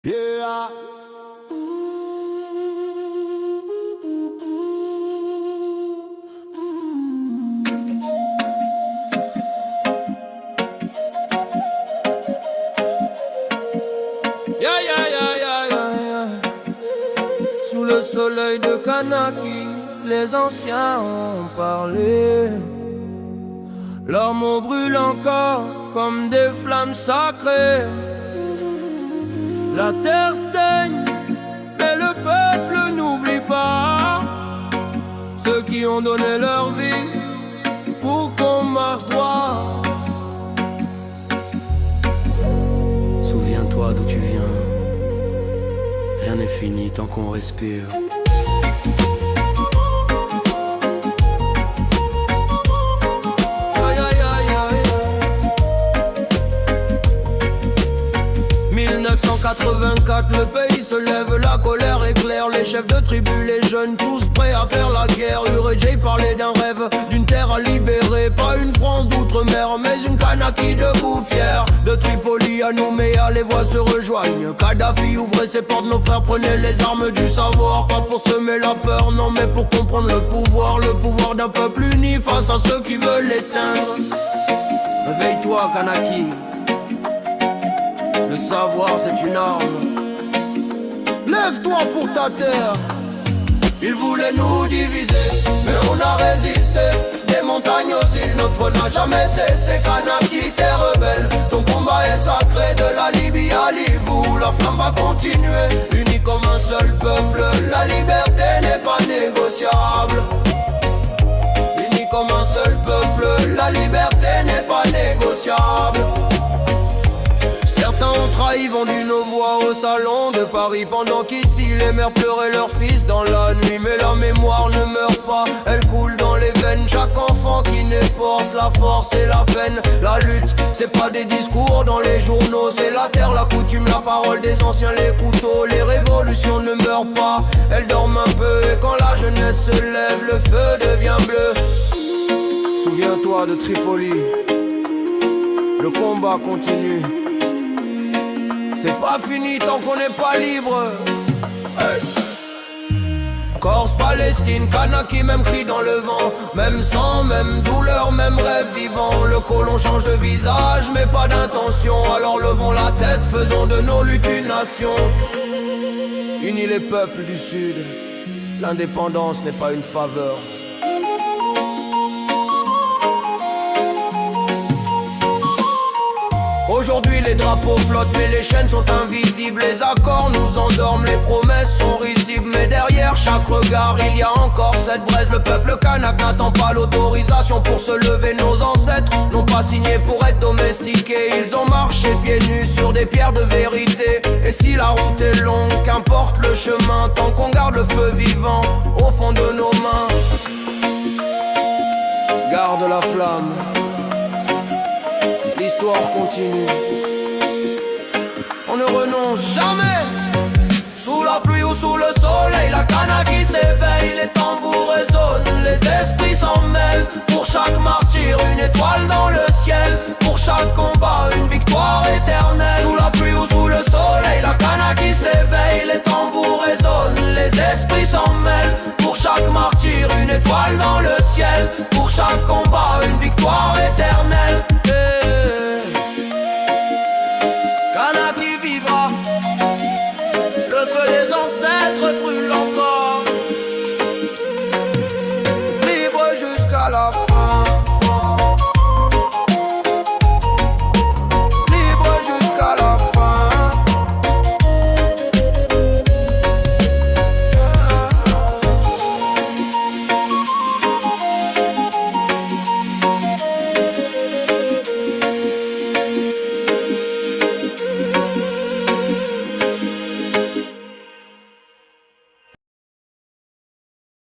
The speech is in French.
Yeah. Yeah, yeah, yeah, yeah, yeah, yeah. Sous le soleil de Kanaki, les anciens ont parlé. Leurs mots brûlent encore comme des flammes sacrées. La terre saigne, mais le peuple n'oublie pas ceux qui ont donné leur vie pour qu'on marche droit. Souviens-toi d'où tu viens. Rien n'est fini tant qu'on respire. Aïe, aïe, aïe, aïe. 1984, le pays se lève, la colère éclaire. Les chefs de tribu, les jeunes, tous prêts à faire la guerre. Uredjei parlait d'un rêve, d'une terre à libérer. Pas une France d'outre-mer, mais une Kanaki debout fière. De Tripoli à Nouméa, les voix se rejoignent. Kadhafi ouvrait ses portes, nos frères prenaient les armes du savoir. Pas pour semer la peur, non, mais pour comprendre le pouvoir d'un peuple uni face à ceux qui veulent l'éteindre. Réveille-toi, Kanaki. Le savoir c'est une arme. Lève-toi pour ta terre. Ils voulaient nous diviser, mais on a résisté. Des montagnes aux îles, notre feu n'a jamais cessé. Kanaki, t'es rebelle, ton combat est sacré. De la Libye à Livou, la flamme va continuer. Unis comme un seul peuple, la liberté n'est pas négociable. Unis comme un seul peuple, la liberté n'est pas négociable. Certains ont trahi, vendu nos voix au salon de Paris. Pendant qu'ici les mères pleuraient leurs fils dans la nuit. Mais la mémoire ne meurt pas, elle coule dans les veines. Chaque enfant qui naît porte la force et la peine. La lutte, c'est pas des discours dans les journaux. C'est la terre, la coutume, la parole des anciens, les couteaux. Les révolutions ne meurent pas, elles dorment un peu. Et quand la jeunesse se lève, le feu devient bleu. Souviens-toi de Tripoli, le combat continue. C'est pas fini tant qu'on n'est pas libre. Hey. Corse, Palestine, Kanaki, même cri dans le vent. Même sang, même douleur, même rêve vivant. Le colon change de visage mais pas d'intention. Alors levons la tête, faisons de nos luttes une nation. Unis les peuples du Sud, l'indépendance n'est pas une faveur. Aujourd'hui les drapeaux flottent mais les chaînes sont invisibles. Les accords nous endorment, les promesses sont risibles. Mais derrière chaque regard il y a encore cette braise. Le peuple kanak n'attend pas l'autorisation pour se lever. Nos ancêtres n'ont pas signé pour être domestiqués. Ils ont marché pieds nus sur des pierres de vérité. Et si la route est longue, qu'importe le chemin, tant qu'on garde le feu vivant au fond de nos mains. Garde la flamme, l'histoire continue. On ne renonce jamais. Sous la pluie ou sous le soleil, la Kanaki s'éveille. Les tambours résonnent, les esprits s'en mêlent. Pour chaque martyr, une étoile dans le ciel. Pour chaque combat, une victoire éternelle. Sous la pluie ou sous le soleil, la Kanaki s'éveille. Les tambours résonnent, les esprits s'en mêlent. Pour chaque martyr, une étoile dans le ciel. Pour chaque combat, une victoire éternelle. Kanaki vivra, le feu des ancêtres brûle encore, libre jusqu'à la fin.